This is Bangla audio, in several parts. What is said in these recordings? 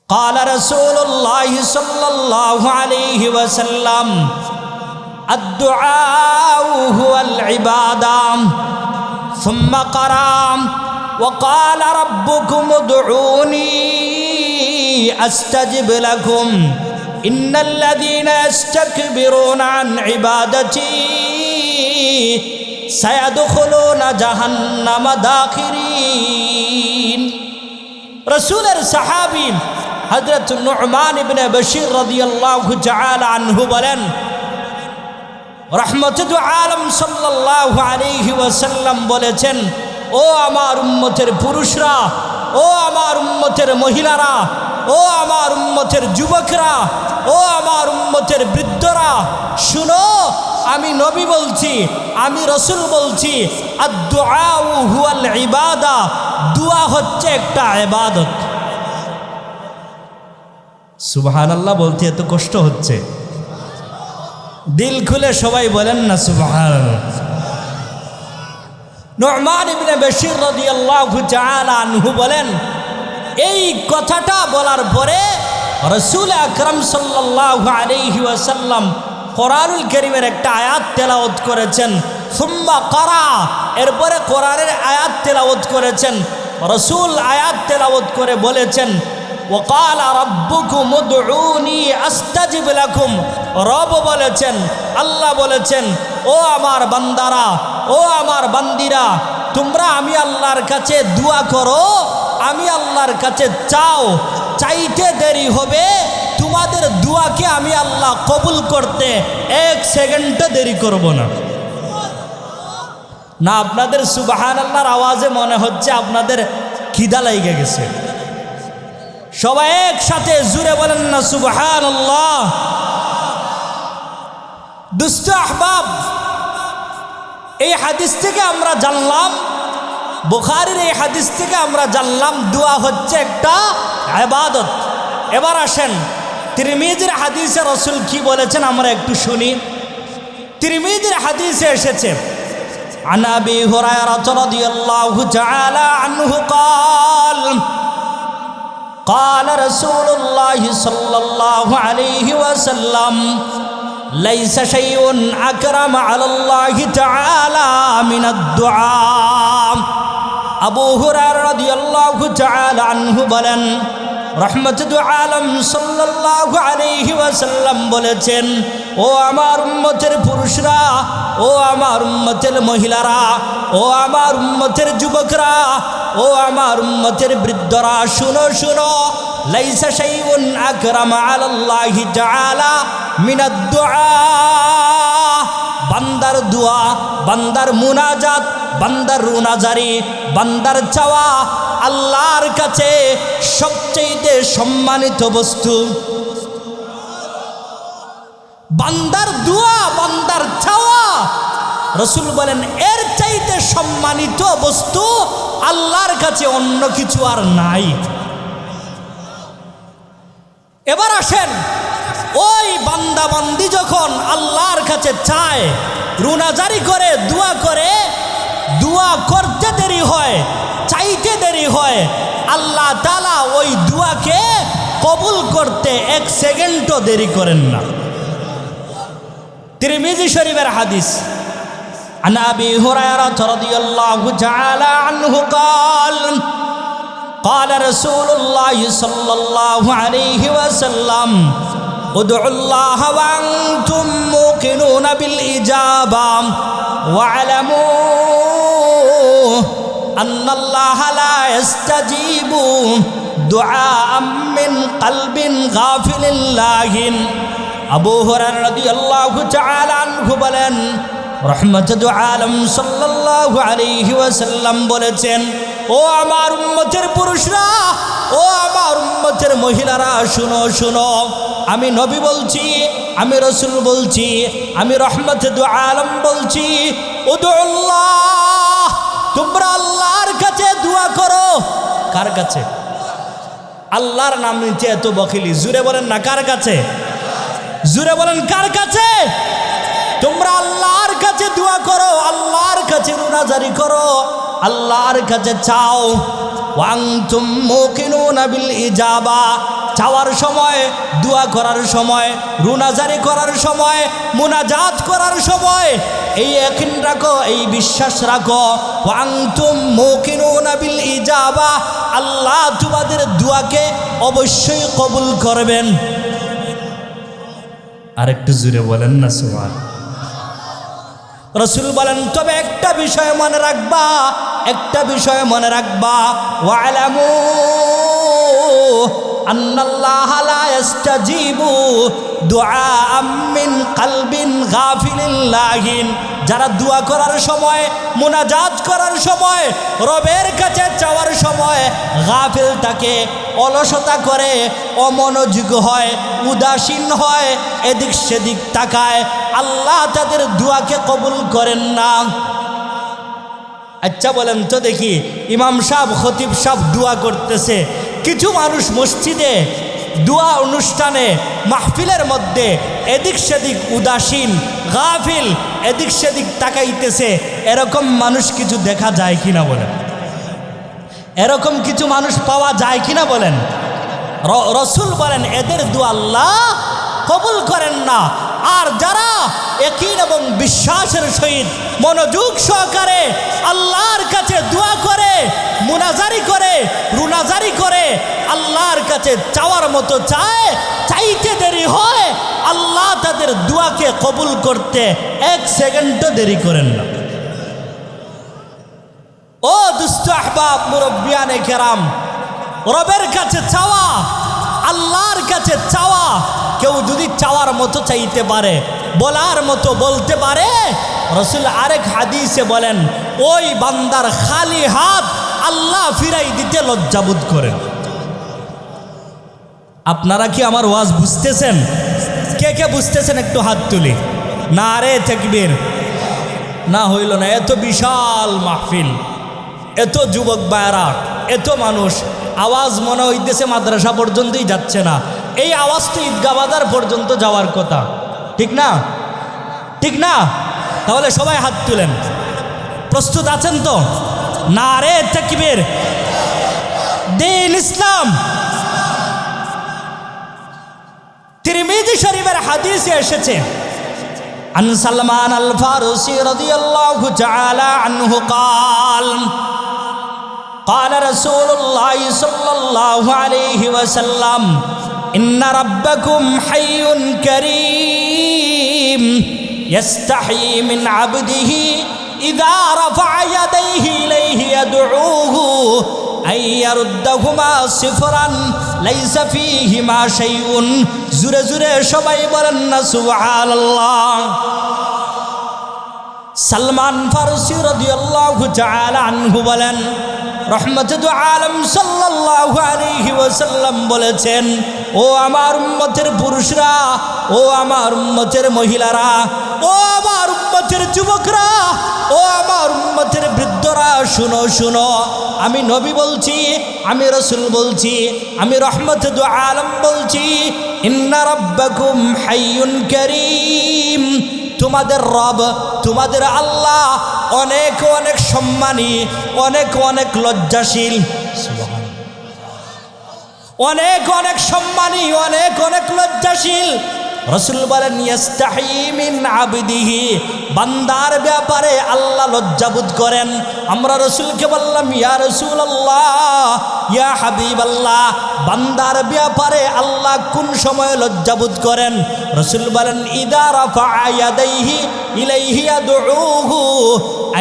قال رسول الله صلى الله عليه وسلم الدعاء هو العبادة ثم قرأ وقال ربكم ادعوني أستجب لكم إن الذين يستكبرون عن عبادتي سيدخلون جهنم داخرين رسول الصحابي হযরত নু'মান ইবনে বশীর রাদিয়াল্লাহু তাআলা আনহু বলেন রাহমাতুল আলম সাল্লাল্লাহু আলাইহি ওয়াসাল্লাম বলেছেন, ও আমার উম্মতের পুরুষরা, ও আমার উম্মতের মহিলারা, ও আমার উম্মতের যুবকরা, ও আমার উম্মতের বৃদ্ধরা, শুনো, আমি নবী বলছি, আমি রাসূল বলছি, আদ-দুআউ হুয়াল ইবাদা, দোয়া হচ্ছে একটা ইবাদত। সুবহানাল্লাহ বলতে এত কষ্ট হচ্ছে, দিল খুলে সবাই বলেন না সুবহানাল্লাহ। নু'মান ইবনে বশীর রাদিয়াল্লাহু তাআলা আনহু বলেন, এই কথাটা বলার পরে রাসূল আকরাম সাল্লাল্লাহু আলাইহি ওয়াসাল্লাম কোরআনুল কারীমের একটা আয়াত তেলাওয়াত করেছেন। সুম্মা কারা, এরপরে কোরআনের আয়াত তেলাওয়াত করেছেন। রাসূল আয়াত তেলাওয়াত করে বলেছেন, ওয়াকালা রাব্বুকুম উদউনি আস্তাজিব লাকুম, রব বলেছেন, আল্লাহ বলেছেন, ও আমার বান্দারা, ও আমার বান্দিরা, তোমরা আমি আল্লাহর কাছে দোয়া করো, আমি আল্লাহর কাছে চাও, চাইতে দেরি হবে, তোমাদের দোয়াকে আমি আল্লাহ কবুল করতে এক সেকেন্ডও দেরি করব না। না আপনাদের সুবহানাল্লাহর আওয়াজে মনে হচ্ছে আপনাদের খিদা লেগে গেছে। সবাই একসাথে জুড়ে বলেন না সুবহানাল্লাহ। দুস্থ আহবাব, এই হাদিস থেকে আমরা জানলাম, বুখারীর এই হাদিস থেকে আমরা জানলাম দোয়া হচ্ছে একটা ইবাদত। এবার আসেন তিরমিজির হাদিসে রাসূল কি বলেছেন আমরা একটু শুনি। তিরমিজির হাদিসে এসেছে, আন আবি হুরায়রা রাদিয়াল্লাহু তাআলা আনহু قال قال رسول الله صلى الله عليه وسلم ليس شيء أكرم على الله تعالى من الدعاء আবু হুরায়রা রাদিয়াল্লাহু তাআলা আনহু বলেন, রাহমাতুল আলম সাল্লাল্লাহু আলাইহি ওয়াসাল্লাম বলেছেন, ও আমার উম্মতের পুরুষরা, ও আমার উম্মতের মহিলারা, ও আমার উম্মতের যুবকরা, ও আমার উম্মতের বৃদ্ধরা, শুনো শুনো, লাইসা শাইউন আকরাম আলাল্লাহি তাআলা মিনাদ দুআ, বান্দার দোয়া, বান্দার মুনাজাত, বান্দার রুনাজারি, বান্দার চাওয়া আল্লাহর কাছে সবচেয়ে সম্মানিত বস্তু। বান্দার দোয়া, বান্দার চাওয়া, রাসূল বলেন এর চাইতে সম্মানিত বস্তু আল্লাহর কাছে অন্য কিছু আর নাই। এবার আসেন, ওই বান্দা বান্দি যখন আল্লাহর কাছে চায়, রুনাজারি করে, দোয়া করে, দোয়া করতে দেরি হয়, চাইতে দেরি হয়, আল্লাহ তাআলা ওই দোয়াকে কবুল করতে এক সেকেন্ডও দেরি করেন না। তিরমিজি শরীফের হাদিস, আন আবি হুরায়রা রাদিয়াল্লাহু তাআলা আনহু قال قال رسول الله صلى الله عليه وسلم ادعوا الله وأنتم موقنون بالإجابة واعلموا أن الله لا يستجيب دعاء من قلب غافل لاهٍ আবু হুরায়রা রাদিয়াল্লাহু তাআলা আনহু বলেন, রাহমাতুল আলম সাল্লাল্লাহু আলাইহি ওয়াসাল্লাম বলেছেন, ও আমার উম্মতের পুরুষরা, ও আমার উম্মতের মহিলারা, শুনো শুনো, আমি নবী বলছি, আমি রাসূল বলছি, আমি রাহমাতুল আলম বলছি, উদুল্লাহ, তোমরা আল্লাহর কাছে দোয়া করো। কার কাছে? আল্লাহর নাম নিতে এত বখিলি, জুড়ে বলেন না কার কাছে? জুড়ে বলেন কার কাছে? তোমরা আল্লাহর কাছে দোয়া করো, আল্লাহর কাছে রুনাজারি করো, আল্লাহর কাছে চাও। ওয়ান্তুম মুকিনুনা বিল ইজাবা, চাওয়ার সময়, দোয়া করার সময়, রুনাজারি করার সময়, মুনাজাত করার সময় এই ইয়াকিন রাখো, এই বিশ্বাস রাখো, ওয়া আনতুম মুকিনুনা বিল ইজাবা, আল্লাহ তোমাদের দোয়াকে অবশ্যই কবুল করবেন। আরেকটু জোরে বলেন না সুবহানাল্লাহ। রাসূল বলেন, তবে একটা বিষয় মনে রাখবা, একটা বিষয় মনে রাখবা, ওয়ালামু আন্নাল্লাহা লা ইস্তাজিবু দুআআম মিন কলবিন গাফিলিন লাহিন। যারা দোয়া করার সময়, মুনাজাত করার সময়, রবের কাছে চাওয়ার সময় গাফিল থাকে, অলসতা করে, অমনোযোগ হয়, উদাসীন হয়, এদিক সেদিক তাকায়, আল্লাহ তাদের দোয়াকে কবুল করেন না। আচ্ছা বলেন তো দেখি, ইমাম সাহেব, খতিব সাহেব দোয়া করতেছে, কিছু মানুষ মসজিদে দোয়া অনুষ্ঠানে মাহফিলের মধ্যে এদিক সেদিক উদাসীন, গাফিল, এদিক সেদিক তাকাইতেছে, এরকম মানুষ কিছু দেখা যায় কিনা বলেন? এরকম কিছু মানুষ পাওয়া যায় কিনা বলেন? রাসূল বলেন, এদের দোয়া আল্লাহ কবুল করেন না। আর যারা ইয়াকিন এবং বিশ্বাসের সহিত মনোযোগ সহকারে আল্লাহর কাছে দোয়া করে, মুনাজারি করে, রুনাজারি করে, আল্লাহর কাছে চাওয়ার মতো চায়, চাইতে দেরি হয়, আল্লাহ তাদের দোয়াকে কবুল করতে এক সেকেন্ডও দেরি করেন না। ও দুস্থ আহবাব, মুরব্বিয়ানে কেরাম, রবের কাছে চাওয়া, আল্লাহর কাছে চাওয়া, কেউ যদি চাওয়ার মতো চাইতে পারে, বলার মতো বলতে পারে, রাসূল আরেক হাদিসে বলেন, ওই বান্দার খালি হাত আল্লাহ ফিরাই দিতে লজ্জাবোধ করেন। আপনারা কি আমার ওয়াজ বুঝতেছেন? কে কে বুঝতেছেন একটু হাত তুলি। নারে তাকবীর। না হইল না, এত বিশাল মাহফিল, এত যুবক ভাইরা, এত মানুষ, আওয়াজ মনে হইতেছে মাদ্রাসা পর্যন্তই যাচ্ছে না, এই আওয়াজ তো ঈদগাহ বাজার পর্যন্ত যাওয়ার কথা, ঠিক না? ঠিক না? তাহলে সবাই হাত তুলেন। প্রস্তুত আছেন তো? নারে তাকবীর। দ্বীন ইসলাম। তিরমিজি শরীফের হাদিসে এসেছে, আন সালমান আল ফারুসি রাদিয়াল্লাহু তাআলা আনহু قال قال رسول الله صلى الله عليه وسلم إن ربكم حي كريم يستحيي من عبده إذا رفع يديه إليه يدعوه أن يردهما صفرا ليس فيهما شيء زure زure সবাই বলেন না সুবহানাল্লাহ। সালমান ফারসি রাদিয়াল্লাহু তাআলা আনহু বলেন, রহমতুল আলম সাল্লাল্লাহু আলাইহি ওয়াসাল্লাম বলেছেন, ও আমার উম্মতের পুরুষরা, ও আমার উম্মতের মহিলারা, ও আমার উম্মতের যুবকরা, ও আমার উম্মতের বৃদ্ধরা, শুনো শুনো, আমি নবী বলছি, আমি রাসূল বলছি, আমি রহমতুল আলম বলছি, ইন্না রাব্বাকুম হাইয়ুন কারীম, তোমাদের রব, তোমাদের আল্লাহ অনেক অনেক সম্মানী, অনেক অনেক লজ্জাশীল, অনেক অনেক সম্মানী, অনেক অনেক লজ্জাশীল। রাসূল বলেন, ইস্তাহি মিন আবদিহি, বান্দার ব্যাপারে আল্লাহ লজ্জাবোধ করেন। আমরা রাসূলকে বললাম, ইয়া রাসূলুল্লাহ, ইয়া হাবিবাল্লাহ, বান্দার ব্যাপারে আল্লাহ কোন সময় লজ্জাবোধ করেন? রাসূল বলেন, ইদা রাফা ইয়াদাইহি ইলাইহি ইয়াদউহু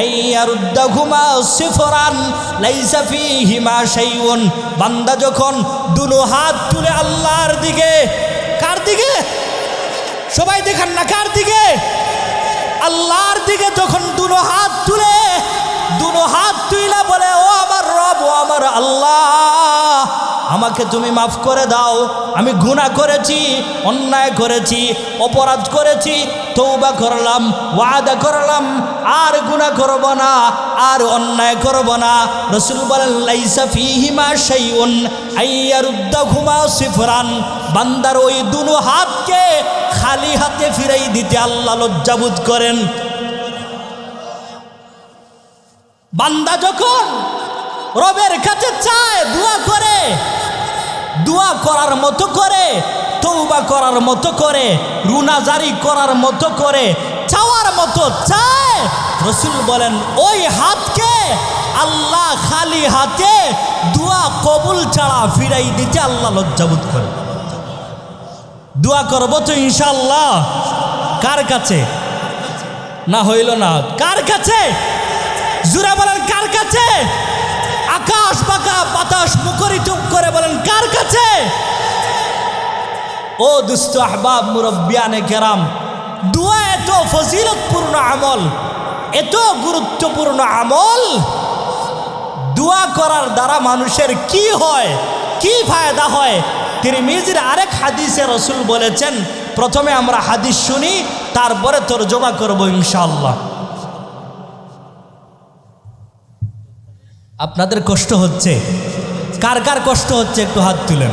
আইয়ারুদ্দাহুমা সিফরান লাইসা ফীহিমা শাইউন, বান্দা যখন দুনো হাত তুলে আল্লাহর দিকে, কার দিকে? সবাই দেখান না, কার দিকে? আল্লাহর দিকে যখন দুনো হাত তুলে, দুনো হাত তুইলা বলে, ও আমার রব, ও আমার আল্লাহ, আমাকে তুমি মাফ করে দাও, আমি গুনাহ করেছি, অন্যায় করেছি, অপরাধ করেছি, তওবা করলাম, ওয়াদা করলাম আর গুনাহ করব না, আর অন্যায় করব না। রাসূল বলেন, লাইসা ফীহিমা শাইউন আইয়ারুদ্দাহুমা সিফরান, বান্দার ওই দুনো হাতকে খালি হাতে ফিরাই দিতে আল্লাহ লজ্জাবোধ করেন। বান্দা যখন রবের কাছে চায়, দোয়া করে, দোয়া করার মতো করে, তওবা করার মতো করে, রুনাজারি করার মতো করে, চাওয়ার মতো চায়, রাসূল বলেন ওই হাতকে আল্লাহ খালি হাতে দোয়া কবুল ছাড়া ফিরাই দিতে আল্লাহ লজ্জাবোধ করে। দোয়া করব তো ইনশাআল্লাহ। কার কাছে? না হইল না, কার কাছে? জুরা বলেন কার কাছে? আকাশ বাতাস মুখরিত করে বলেন কার কাছে? ও দুস্থ আহবাব মুরব্বিয়ানে কেরাম, দোয়া এত ফজিলতপূর্ণ আমল, এত গুরুত্বপূর্ণ আমল। দোয়া করার দ্বারা মানুষের কি হয়, কি ফায়দা হয়? তিরমিজির আরেক হাদিসে রাসূল বলেছেন, প্রথমে আমরা হাদিস শুনি, তারপরে তরজমা করব ইনশাআল্লাহ। আপনাদের কষ্ট হচ্ছে? কার কার কষ্ট হচ্ছে একটু হাত তুলেন।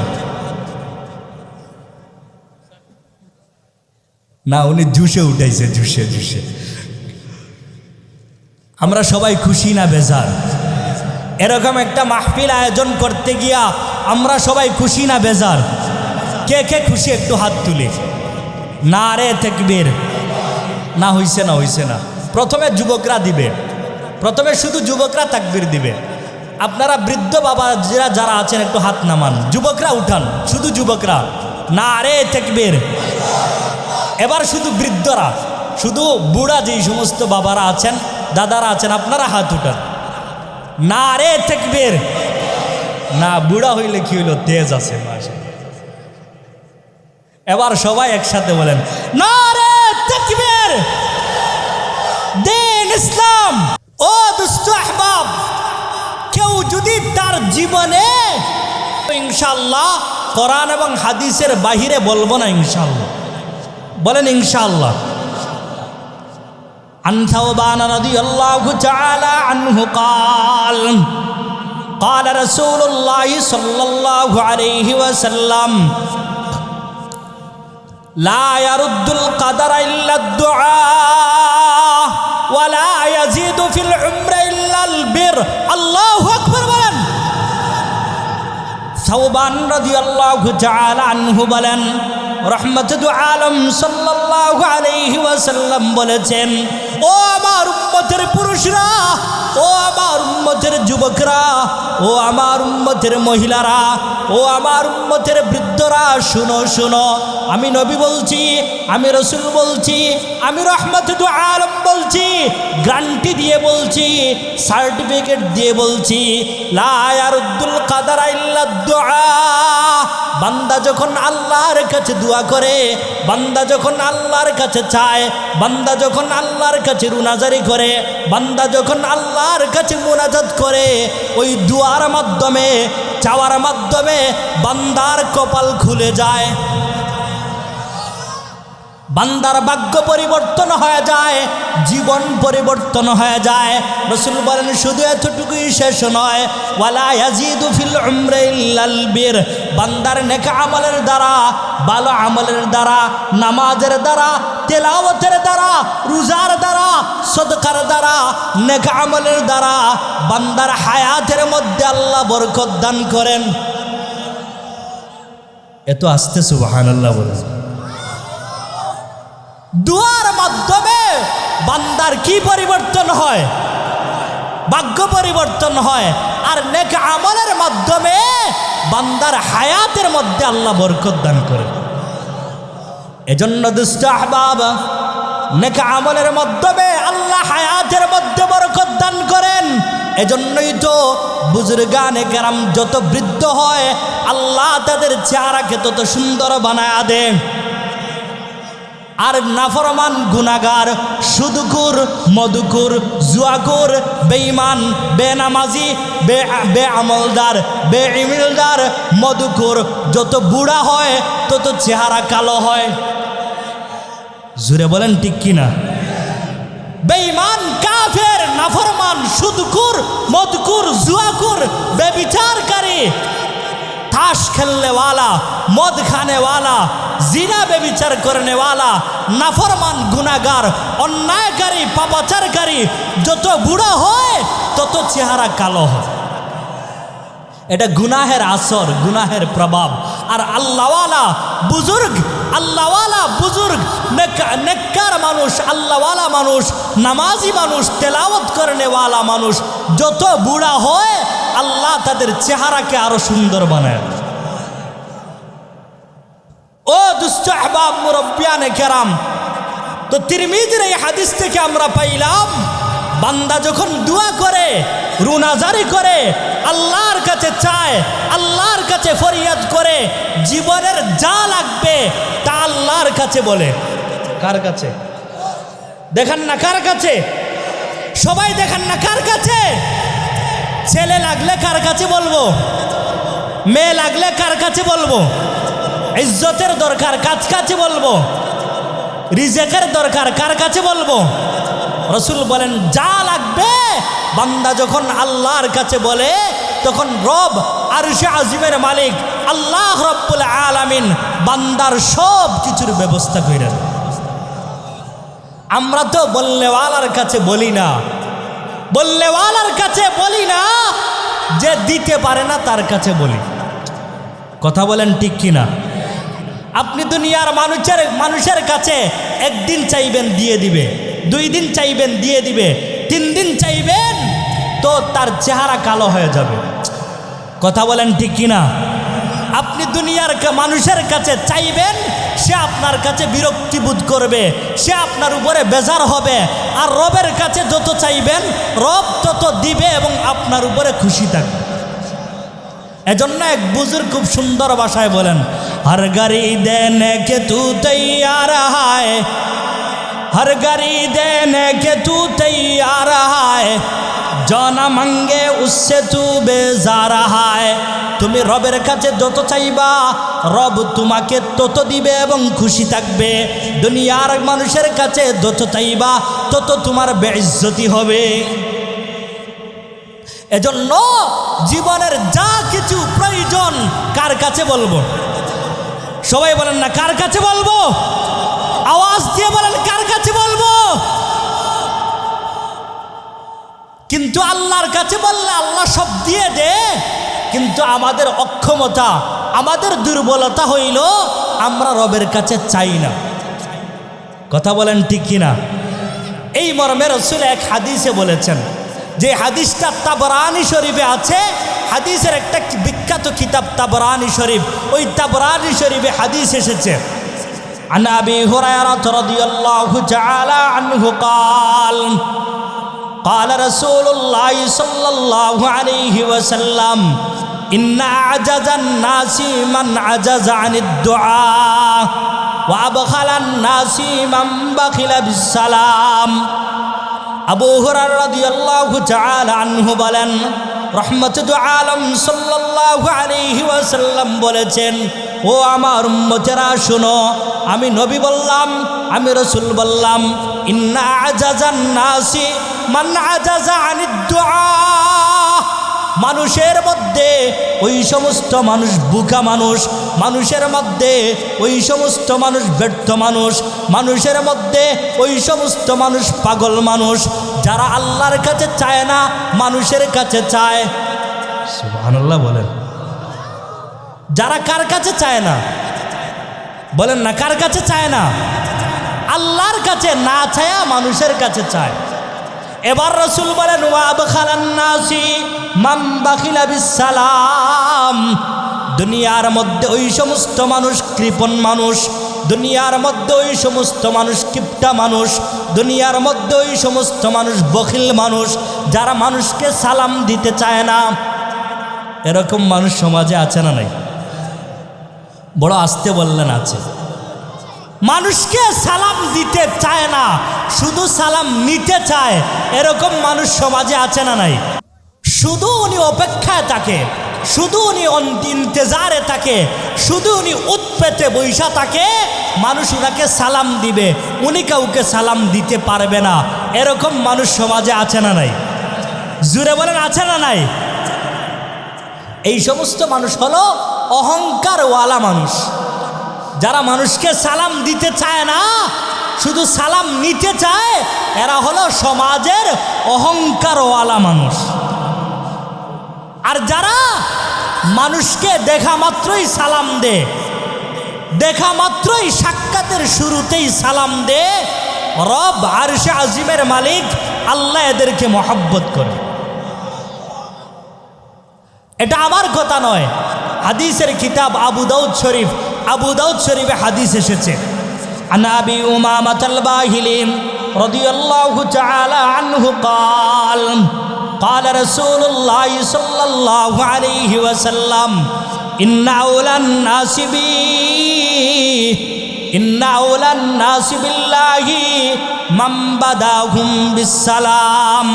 না, উনি জুসে উঠাইছে, জুসে। আমরা সবাই খুশি না বেজার? এরকম একটা মাহফিল আয়োজন করতে গিয়া আমরা সবাই খুশি না বেজার? কে কে খুশি একটু হাত তুলে। নারে তাকবীর। না হইছে না। প্রথমে যুবকরা দিবে, প্রথমে শুধু যুবকরা তাকবীর দিবে। আপনারা বৃদ্ধ বাবা যারা আছেন একটু হাত নামান, যুবকরা উঠান, শুধু যুবকরা। নারে তাকবীর। এবার শুধু বৃদ্ধরা, শুধু বুড়া যেই সমস্ত বাবারা আছেন, দাদারা আছেন, আপনারা হাত উঠান। নারে তাকবীর। না, বুড়া হইলে কি হইল, তেজ আছে। এবার সবাই একসাথে বলেন নারে তাকবীর। দ্বীন ইসলাম। ও দুস্থ আহবাব, কেউ যদি তার জীবনে ইনশাআল্লাহ কোরআন এবং হাদিসের বাহিরে বলবো না ইনশাআল্লাহ, বলেন ইনশাআল্লাহ। عن ثوبان رضي الله تعالى عنه قال قال رسول الله صلى الله عليه وسلم لا يرد القدر إلا الدعاء ولا يزيد في العمر إلا البر الله أكبر বলেন। ثوبان رضي الله تعالى عنه বলেন, রহমতুল আলম সাল্লাল্লাহু আলাইহি ওয়াসাল্লাম বলেছেন, ও আমার উম্মতের পুরুষরা, ও আমার উম্মতের যুবকরা, ও আমার উম্মতের মহিলারা, ও আমার উম্মতের বৃদ্ধরা, শুনো শুনো, আমি নবী বলছি, আমি রাসূল বলছি, আমি রহমতুল আলম বলছি, গ্যারান্টি দিয়ে বলছি, সার্টিফিকেট দিয়ে বলছি, লা ইয়ারুদ্দুল কাদারা ইল্লা দুআ। বান্দা যখন আল্লাহর কাছে দোয়া করে, বান্দা যখন আল্লাহর কাছে চায়, বান্দা যখন আল্লাহর কাছে রুনাজারি করে, বান্দা যখন আল্লাহর কাছে মুনাজাত করে, ওই দুয়ার মাধ্যমে, চাওয়ার মাধ্যমে বান্দার কপাল খুলে যায়, বান্দার ভাগ্য পরিবর্তন হয়ে যায়, জীবন পরিবর্তন হয়ে যায়। রাসূল বলেন শুধু এতটুকুই শেষ নয়, ওয়ালা ইয়াজিদু ফিল উমরি ইল্লাল বির। বান্দার নেক আমলের দ্বারা, ভালো আমলের দ্বারা, নামাজের দ্বারা, তেলাওয়াতের দ্বারা, রোজার দ্বারা, সদকার দ্বারা, নেক আমলের দ্বারা বান্দার হায়াতের মধ্যে আল্লাহ বরকত দান করেন। এত আস্তে সুবহানাল্লাহ বলেন। দুয়ার মাধ্যমে বান্দার কি পরিবর্তন হয়? ভাগ্য পরিবর্তন হয়। আর নেক আমলের মাধ্যমে বান্দার হায়াতের মধ্যে আল্লাহ বরকত দান করে। এজন্য দুষ্ট আহবাব, নেক আমলের মাধ্যমে আল্লাহ হায়াতের মধ্যে বরকত দান করেন। এজন্যই তো বুজুর্গানে কেরাম যত বৃদ্ধ হয়, আল্লাহ তাদের চেহারাকে তত সুন্দর বানায়া দেন। আর নাফরমান, গুনাহগার, সুদখোর, মদখোর, জুয়াখোর, বেঈমান, বেনামাজি, বেআমলদার, বেঈমানদার, মদখোর যত বুড়া হয় তত চেহারা কালো হয়। জোরে বলেন ঠিক কিনা? বেঈমান, কাফের, নাফরমান, সুদখোর, মদখোর, জুয়াখোর, বেবিচারকারী, তাস খেলনে वाला, মদ খানে वाला, জিনা বেবিচার করনে वाला, নাফরমান, গুনাহগার, অন্যায়কারী, পাপাচারকারী যত বুড়ো হয় তত চেহারা কালো হয়। এটা গুনাহের আসর, গুনাহের প্রভাব। আর আল্লাহওয়ালা বুজুর্গ নেককার মানুষ, আল্লাহওয়ালা মানুষ, নামাজি মানুষ, তেলাওয়াত করেনেওয়ালা মানুষ যত বুড়া হয় আল্লাহ তাদের চেহারাকে আরো সুন্দর বানায়। ও দুষ্ট আহবাব মুরব্বিয়ানে কেরাম, তো তিরমিজির এই হাদিস থেকে আমরা পাইলাম বান্দা যখন দোয়া করে, রুনাজারি করে, আল্লাহর কাছে চায়, আল্লাহর কাছে ফরিয়াদ করে, জীবনের যা লাগবে তা আল্লাহর কাছে বলে। কার কাছে? দেখেন না কার কাছে? সবাই দেখেন না কার কাছে? ছেলে লাগলে কার কাছে বলবো? মেয়ে লাগলে কার কাছে বলবো? ইজ্জতের দরকার কার কাছে বলবো? রিজেকের দরকার কার কাছে বলবো? রাসূল বলেন যা লাগবে বান্দা যখন আল্লাহর কাছে বলে তখন রব আরশে আজিমের মালিক আল্লাহ রব্বুল আলামিন বান্দার সব কিছুর ব্যবস্থা করে দেন। আমরা তো বললেওয়ালার কাছে বলি না, বললেওয়ালার কাছে বলি না, যে দিতে পারে না তার কাছে বলি। কথা বলেন ঠিক কিনা? আপনি দুনিয়ার মানুষের কাছে একদিন চাইবেন দিয়ে দিবে, 2 দিন চাইবেন দিয়ে দিবে, 3 দিন চাইবেন তো তার চেহারা কালো হয়ে যাবে। কথা বলেন ঠিক কিনা? আপনি দুনিয়ার মানুষের কাছে চাইবেন, সে আপনার কাছে বিরক্তি বোধ করবে, সে আপনার উপরে বেজার হবে। আর রবের কাছে যত চাইবেন রব তত দিবে এবং আপনার উপরে খুশি থাকবে। এজন্য এক বুজুর্গ খুব সুন্দর ভাষায় বলেন, হর গাড়ি দেনে কে তু তৈয়ার হায়, हर गाड़ी देने के तू तैयार है, जो ना मांगे उससे तू बेजार है। তুমি রবের কাছে যত চাইবা রব তোমাকে তত দিবে এবং খুশি থাকবে। দুনিয়ার মানুষের কাছে যত চাইবা তত তোমার বেইজ্জতি হবে। এজন্য জীবনের যা কিছু প্রয়োজন কার কাছে বলবো? সবাই বলেন না কার কাছে বলবো? আওয়াজ দিয়ে বলেন কার কাছে বলবো? কিন্তু আল্লাহর কাছে বললে আল্লাহ সব দিয়ে দে, কিন্তু আমাদের অক্ষমতা, আমাদের দুর্বলতা হইল আমরা রবের কাছে চাই না। কথা বলেন ঠিক কিনা? এই মর্মে রাসূল এক হাদিসে বলেছেন, যে হাদিসটা তাবরানী শরীফে আছে, হাদিসের একটা বিখ্যাত কিতাব তাবরানী শরীফ, ওই তাবরানী শরীফে হাদিস এসেছে عن أبي هريرة رضي الله تعالى عنه قال قال رسول الله صلى الله عليه وسلم إن أعجز الناس من عجز عن الدعاء وأبخل الناس من بخل بالسلام। আবু হুরায়রা রাদিয়াল্লাহু তাআলা আনহু বলেন, রহমতুল আলম সাল্লাল্লাহু আলাইহি ওয়াসাল্লাম বলেছেন, ও আমার উম্মতেরা শুনো, আমি নবী বললাম, আমি রাসূল বললাম, ইন্না আজাজান নাসি মান আজাজা আনিদ দুআ। মানুষের মধ্যে ওই সমস্ত মানুষ বুকা মানুষ, মানুষের মধ্যে ওই সমস্ত মানুষ ব্যর্থ মানুষ, মানুষের মধ্যে ওই সমস্ত মানুষ পাগল মানুষ যারা আল্লাহর কাছে চায় না, মানুষের কাছে চায়। সুবহানাল্লাহ বলেন। যারা কার কাছে চায় না? বলেন না কার কাছে চায় না? আল্লাহর কাছে না চায়া মানুষের কাছে চায়। এবার রাসূল বলেন, ওয়া আবখালান নাসি মান বাখিলা বিসসালাম। দুনিয়ার মধ্যে ওই সমস্ত মানুষ কৃপণ মানুষ, দুনিয়ার মধ্যে ওই সমস্ত মানুষ কিপটা মানুষ, দুনিয়ার মধ্যে ওই সমস্ত মানুষ বখিল মানুষ যারা মানুষকে সালাম দিতে চায় না। এরকম মানুষ সমাজে আছে না নাই? বড় আস্তে বললেন আছে। মানুষকে সালাম দিতে চায় না, শুধু সালাম নিতে চায়, এরকম মানুষ সমাজে আছে না নাই? শুধু উনি অপেক্ষায় থাকে, শুধু উনি ইন্তজারে থাকে, শুধু উনি উৎপেতে বৈশা থাকে, মানুষ উনাকে সালাম দিবে, উনি কাউকে সালাম দিতে পারবে না। এরকম মানুষ সমাজে আছে না নাই? জুড়ে বলেন আছে না নাই? এই সমস্ত মানুষ হলো অহংকারওয়ালা মানুষ, যারা মানুষকে সালাম দিতে চায় না, শুধু সালাম নিতে চায়, এরা হলো সমাজের অহংকারওয়ালা মানুষ। আর যারা মানুষকে দেখা মাত্রই সালাম দে, দেখা মাত্রই সাক্ষাতের শুরুতেই সালাম দে, রব আরশে আজিমের মালিক আল্লাহ এদেরকে মহব্বত করে। এটা আমার কথা নয়, হাদিসের কিতাব আবু দাউদ শরীফে হাদিস এসেছে। আন আবি উমামাহ আল বাহিলি রাদিয়াল্লাহু তাআলা আনহু قال قال رسول الله صلى الله عليه وسلم إن أولى الناس بالله من بدأهم بالسلام।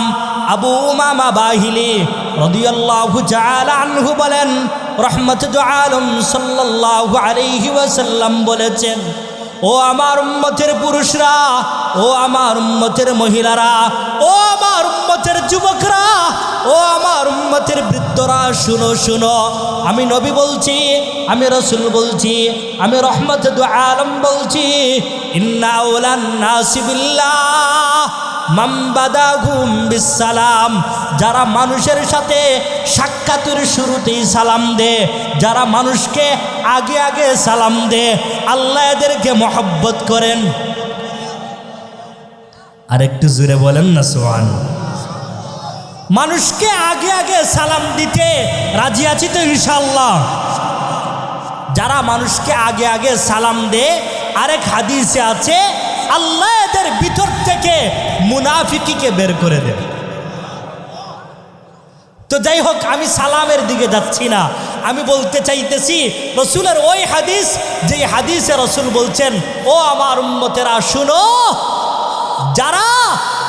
আবু উমামা বাহিলি রাদিয়াল্লাহু তাআলা আনহু বলেন, রাহমাতুল আলম সাল্লাল্লাহু আলাইহি ওয়াসাল্লাম বলেছেন, ও আমার উম্মতের পুরুষরা, ও আমার উম্মতের মহিলারা, ও আমার উম্মতের যুবকরা, ও আমার উম্মতের বৃদ্ধরা, শুনো শুনো, আমি নবী বলছি, আমি রাসূল বলছি, আমি রাহমাতুল আলম বলছি, ইন্না আউলান নাসি বিল্লাহ মান বাদাহুম বিসসালাম। যারা মানুষের সাথে সাক্ষাতের শুরুতেই সালাম দে, যারা মানুষকে আগে আগে সালাম দে, আল্লাহ এদেরকে মহব্বত করেন। আর একটু জোরে বলেন না সুবহানাল্লাহ। মানুষকে আগে আগে সালাম দিতে রাজি আছি তো ইনশাআল্লাহ। যারা মানুষকে আগে আগে সালাম দে, আরেক হাদিসে আছে আল্লাহ এদের ভিতর থেকে মুনাফিকিকে বের করে দেন। তো যাই হোক, আমি সালামের দিকে যাচ্ছি না, আমি বলতে চাইতেছি রসুলের ওই হাদিস, যে হাদিসে রসুল বলছেন, ও আমার উম্মতেরা শুনো, যারা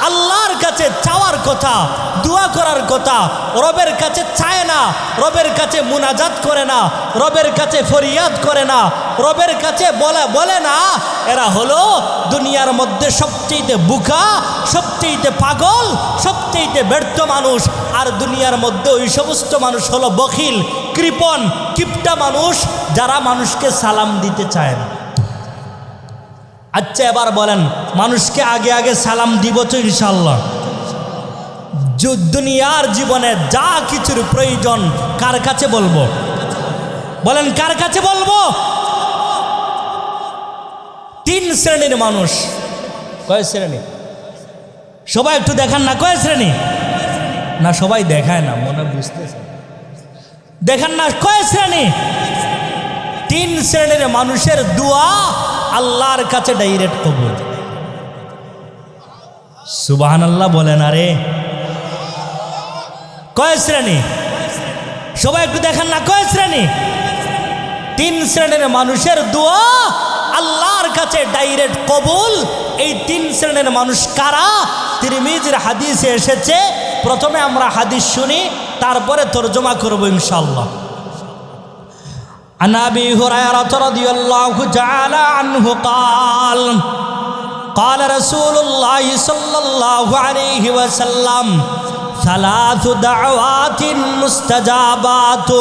আল্লাহর কাছে চাওয়ার কথা, দোয়া করার কথা, রবের কাছে চায় না, রবের কাছে মুনাজাত করে না, রবের কাছে ফরিয়াদ করে না, রবের কাছে বলে না, এরা হলো দুনিয়ার মধ্যে সবচেয়ে বুকা, সবচেয়ে পাগল, সবচেয়ে ব্যর্থ মানুষ। আর দুনিয়ার মধ্যে ওই সমস্ত মানুষ হলো বখিল, কৃপণ, কিপটা মানুষ, যারা মানুষকে সালাম দিতে চায় না। আচ্ছা, এবার বলেন, মানুষকে আগে আগে সালাম দিব তো ইনশাআল্লাহ? দুনিয়ার জীবনে যা কিছুর প্রয়োজন কার কাছে বলবো? বলেন, কার কাছে বলবো? তিন শ্রেণীর মানুষ। কয় শ্রেণী? সবাই একটু দেখান না, কয় শ্রেণী? না সবাই দেখায় না, মনে বুঝতেছে, দেখান না, কয় শ্রেণী? তিন শ্রেণীর মানুষের দোয়া আল্লাহর কাছে ডাইরেক্ট কবুল। সুবহানাল্লাহ বলেন। আরে কয় শ্রেণী? সবাই একটু দেখান না, কয় শ্রেণী? তিন শ্রেণীর মানুষের দোয়া আল্লাহর কাছে ডাইরেক্ট কবুল। এই তিন শ্রেণীর মানুষ কারা? তিরমিজির হাদিসে এসেছে। প্রথমে আমরা হাদিস শুনি, তারপরে তরজমা করব ইনশাআল্লাহ। عن أبي هريرة رضي الله تعالى عنه قال قال رسول الله صلى الله عليه وسلم ثلاث دعوات مستجابات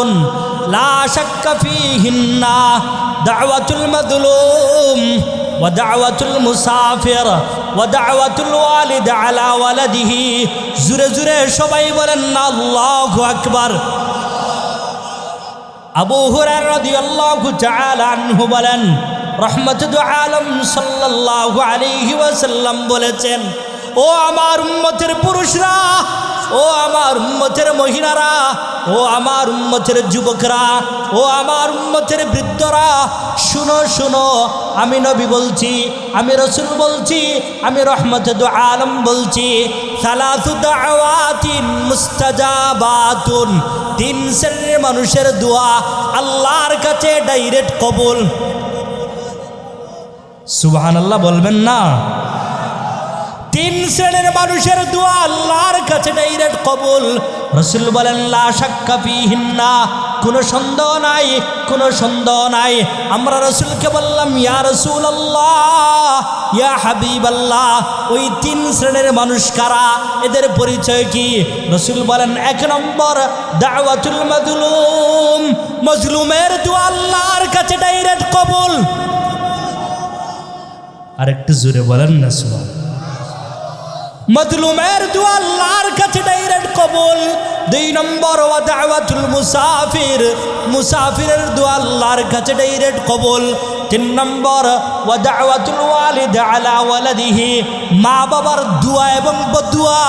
لا شك فيهن دعوة المظلوم ودعوة المسافر ودعوة الوالد على ولده। জোরে জোরে সবাই বলেন না আল্লাহু আকবার। আবু হুরায়রা রাদিয়াল্লাহু তাআলা আনহু বলেন, রাহমাতুল আলম সাল্লাল্লাহু আলাইহি ওয়াসাল্লাম বলেছেন, ও আমার উম্মতের পুরুষরা, ও আমার উম্মতের মহিলারা, ও আমার উম্মতের যুবকরা, ও আমার উম্মতের বৃদ্ধরা, শুনো শুনো, আমি নবী বলছি, আমি রাসূল বলছি, আমি রাহমাতুল আলম বলছি, সালাসু দাওয়াতিন মুস্তাজাবাতুন, তিন শ্রেণীর মানুষের দোয়া আল্লাহর কাছে ডাইরেক্ট কবুল। সুবহানাল্লাহ বলবেন না? তিন শ্রেণীর মানুষের দোয়া আল্লাহর কাছে ডাইরেক্ট কবুল। রাসূল বলেন, লা শাক্কা ফীহিন্না, কোনো সন্দেহ নাই, কোনো সন্দেহ নাই। আমরা রাসূলকে বললাম, ইয়া রাসূলুল্লাহ, ইয়া হাবিবাল্লাহ, ওই তিন শ্রেণীর মানুষ কারা? এদের পরিচয় কি? রাসূল বলেন, এক নম্বর দাওয়াতুল মাজলুম, মাজলুমের দোয়া আল্লাহর কাছে ডাইরেক্ট কবুল। আরেকটু জোরে বলেন না সুবহানাল্লাহ। মাজলুমের দোয়া আল্লাহর কাছে ডাইরেক্ট কবুল। দুই নম্বর ওয়া দাওয়াতুল মুসাফির, মুসাফিরের দোয়া আল্লাহর কাছে ডাইরেক্ট কবুল। তিন নম্বর ওয়া দাওয়াতুল ওয়ালিদ আলা ওয়ালাদিহি, মা বাবার দোয়া এবং বদুয়া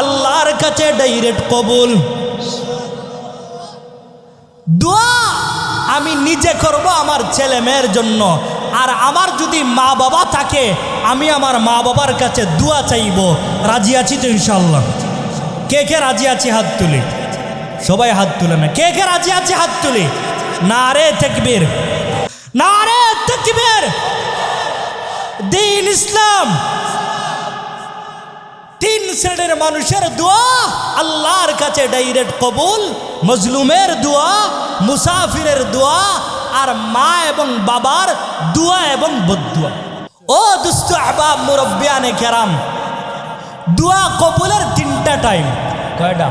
আল্লাহর কাছে ডাইরেক্ট কবুল। দোয়া আমি নিজে করব আমার ছেলে মেয়ের জন্য, আর আমার যদি মা বাবা থাকে আমি আমার মা বাবার কাছে দোয়া চাইব। রাজি আছি তো ইনশাআল্লাহ? কে কে রাজি আছি হাত তুলি? সবাই হাত তুলে না। কে কে রাজি আছি হাত তুলি? নারে তাকবীর, নারে তাকবীর। দ্বীন ইসলাম, তিন শ্রেণীর মানুষের দোয়া আল্লাহর কাছে ডাইরেক্ট কবুল। মজলুমের দোয়া, মুসাফিরের দোয়া, আর মা এবং বাবার দোয়া এবং বদদুয়া। ও দুস্থ আহবাব মুরব্বিয়ানে কেরাম, দোয়া কবুলের তিনটা টাইম। কয়টা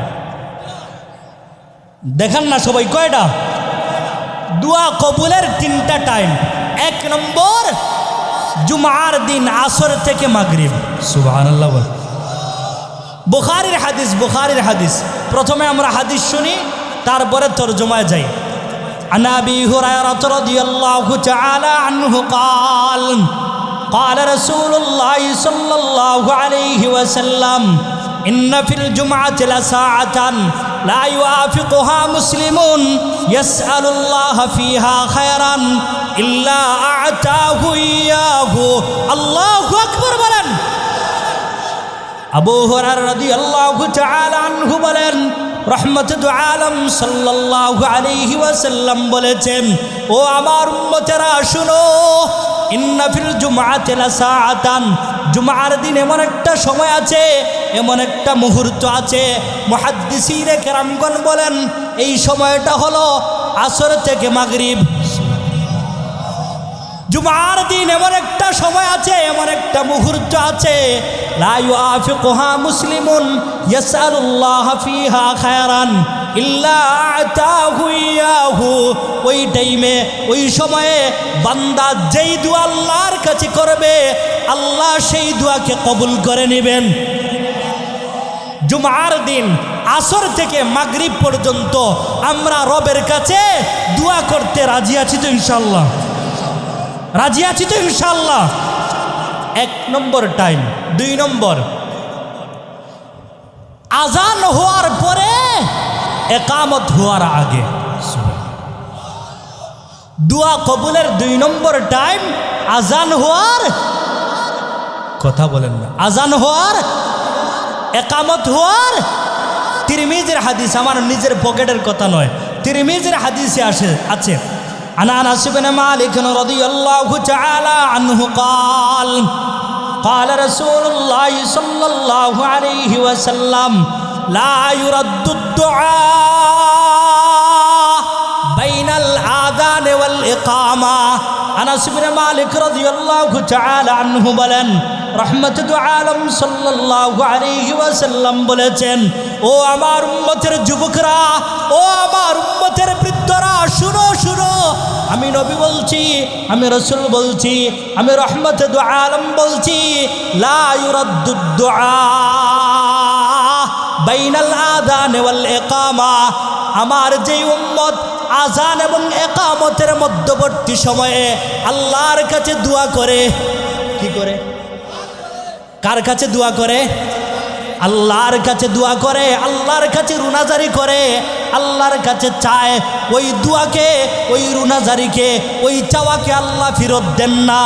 দেখেন না সবাই? কয়টা? দোয়া কবুলের তিনটা টাইম। এক নম্বর জুমার দিন আসর থেকে মাগরিব। সুবহানাল্লাহ বল। বুখারীর হাদিস, বুখারীর হাদিস। প্রথমে আমরা হাদিস শুনি, তারপরে তরজমায় যাই। عن أبي هريرة رضي الله تعالى عنه قال قال رسول الله صلى الله عليه وسلم إن في الجمعة لساعة لا يوافقها مسلم يسأل الله فيها خيرا إلا أعطاه إياه। الله أكبر বলেন। আবু হুরায়রা রাদিয়াল্লাহু তাআলা আনহু বলেন, রহমতুল আলম সাল্লাল্লাহু আলাইহি ওয়াসাল্লাম বলেছেন, ও আমার উম্মতেরা শুনো, ইন্না ফিল জুমআতি লাসাআতান, জুমার দিন এমন একটা সময় আছে, এমন একটা মুহূর্ত আছে, মুহাদ্দিসিনে কেরামগণ বলেন এই সময়টা হলো আসর থেকে মাগরিব। জুমার দিন এমন একটা সময় আছে, এমন একটা মুহূর্ত আছে, লা ইউআফিকুহা মুসলিমুন ইয়াসআলুল্লাহ ফিহা খায়রান ইল্লা আতাহু ইয়াহু। ওই টাইমে, ওই সময়ে বান্দা যেই দোয়া আল্লাহর কাছে করবে আল্লাহ সেই দোয়াকে কবুল করে নেবেন। জুমার দিন আসর থেকে মাগরিব পর্যন্ত আমরা রবের কাছে দোয়া করতে রাজি আছি তো ইনশাআল্লাহ? রাজি আছি তো ইনশাআল্লাহ? এক নম্বর টাইম। দুই নম্বর, আজান হওয়ার পরে একামত হওয়ার আগে। দোয়া কবুলের দুই নম্বর টাইম আজান হওয়ার, কথা বলেন না, আজান হওয়ার, একামত হওয়ার। তিরমিজির হাদিস, আমার নিজের পকেটের কথা নয়, তিরমিজির হাদিসে আছে عن أنس بن مالك رضي الله تعالى عنه قال قال رسول الله صلى الله عليه وسلم لا يرد الدعاء بين الآذان والإقامة। আনাস বিন মালিক রাদিয়াল্লাহু তাআলা আনহু বলেন, রহমতুল আলম সাল্লাল্লাহু আলাইহি ওয়াসাল্লাম বলেছেন, ও আমার উম্মতের যুবকরা, ও আমার উম্মতের বৃদ্ধরা, শুনো শুনো, আমি নবী বলছি, আমি রাসূল বলছি, আমি রহমতুল আলম বলছি, লা ইউরাদ্দুদ দুআ বাইনাল আযান ওয়াল ইকামা। আমার যেই উম্মত আজান এবং একামতের মধ্যবর্তী সময়ে আল্লাহর কাছে দোয়া করে, কি করে? কার কাছে দোয়া করে? আল্লাহর কাছে দোয়া করে, আল্লাহর কাছে রুনাজারি করে, আল্লাহর কাছে চায়, ওই দোয়াকে, ওই রুনাজারিকে, ওই চাওয়াকে আল্লাহ ফেরত দেন না।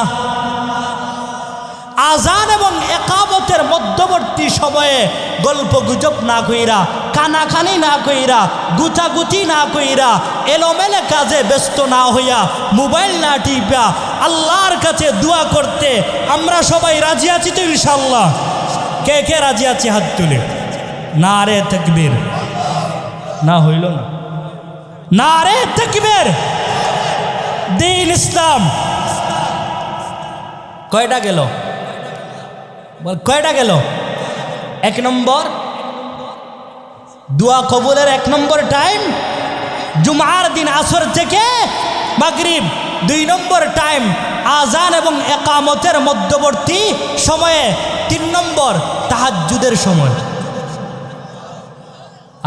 আজান এবং একামতের মধ্যবর্তী সময়ে গল্প গুজব না কইরা, কানাকানি না কইরা, গুতাগুতি না কইরা, এলোমেলে কাজে ব্যস্ত না হইয়া, মোবাইল না টিপা আল্লাহর কাছে দোয়া করতে আমরা সবাই রাজি আছি তো ইনশাআল্লাহ? কে কে রাজি আছি হাত তুলে? নারে তাকবীর। না হইল না? নারে তাকবীর। দ্বীন ইসলাম। কয়টা গেল? কয়টা গেল? এক নম্বর, দোয়া কবুলের এক নম্বর টাইম জুমার দিন আসর থেকে মাগরিব। দুই নম্বর টাইম আজান এবং একামতের মধ্যবর্তী সময়ে। তিন নম্বর তাহাজ্জুদের সময়।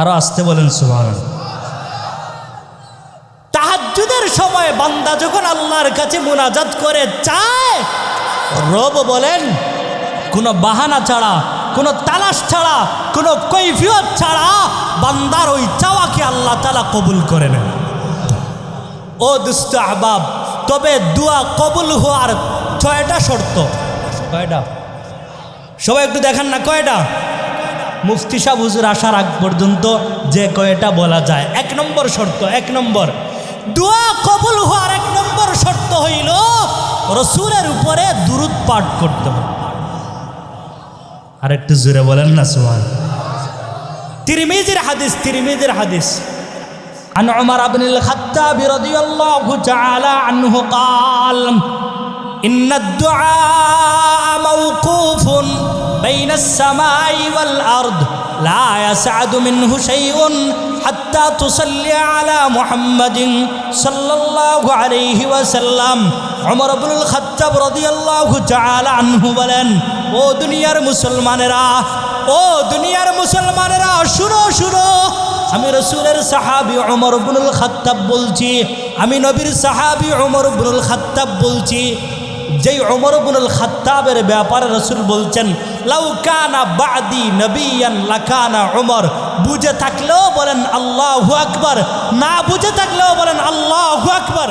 আরো আসতে বলেন সুবহানাল্লাহ। তাহাজ্জুদের সময় বান্দা যখন আল্লাহর কাছে মুনাজাত করে চায়, রব বলেন কোনো বাহানা ছাড়া, কোনো তালাশ ছাড়া, কোনো কৈফিয়ত ছাড়া বান্দার ওই চাওয়াকে আল্লাহ তাআলা কবুল করে নেন। ও দুস্থ আহবাব, তবে দোয়া কবুল হওয়ার 6টা শর্ত। কয়টা? সবাই একটু দেখেন না কয়টা? মুফতি সাহেব হুজুর আসার আগ পর্যন্ত যে কয়টা বলা যায়। 1 নম্বর শর্ত, 1 নম্বর দোয়া কবুল হওয়ার 1 নম্বর শর্ত হইল রসুলের উপরে দুরূদ পাঠ করতে হবে। আর একটু জোরে বলেন না সুবহানাল্লাহ। তিরমিজির হাদিস, তিরমিজির হাদিস, عن عمر بن الخطاب رضي الله تعالى عنه قال إن الدعاء موقوف بين السماء والأرض لا يسعد منه شيء حتى تصلي على محمد صلى الله عليه وسلم. عمر بن الخطاب رضي الله تعالى عنه বলেন, ও দুনিয়ার মুসলমানেরা, ও দুনিয়ার মুসলমানেরা, শুনো শুনো, আমি রসুলের সাহাবী উমর ইবনুল খাত্তাব বলছি, আমি নবীর সাহাবী উমর ইবনুল খাত্তাব বলছি। যেই উমর ইবনুল খাত্তাবের ব্যাপারে রসুল বলছেন, লাউ কানা বাদি নবিয়ান লাকানা উমর। বুঝে থাকলেও বলেন আল্লাহু আকবার, না বুঝে থাকলেও বলেন আল্লাহু আকবার।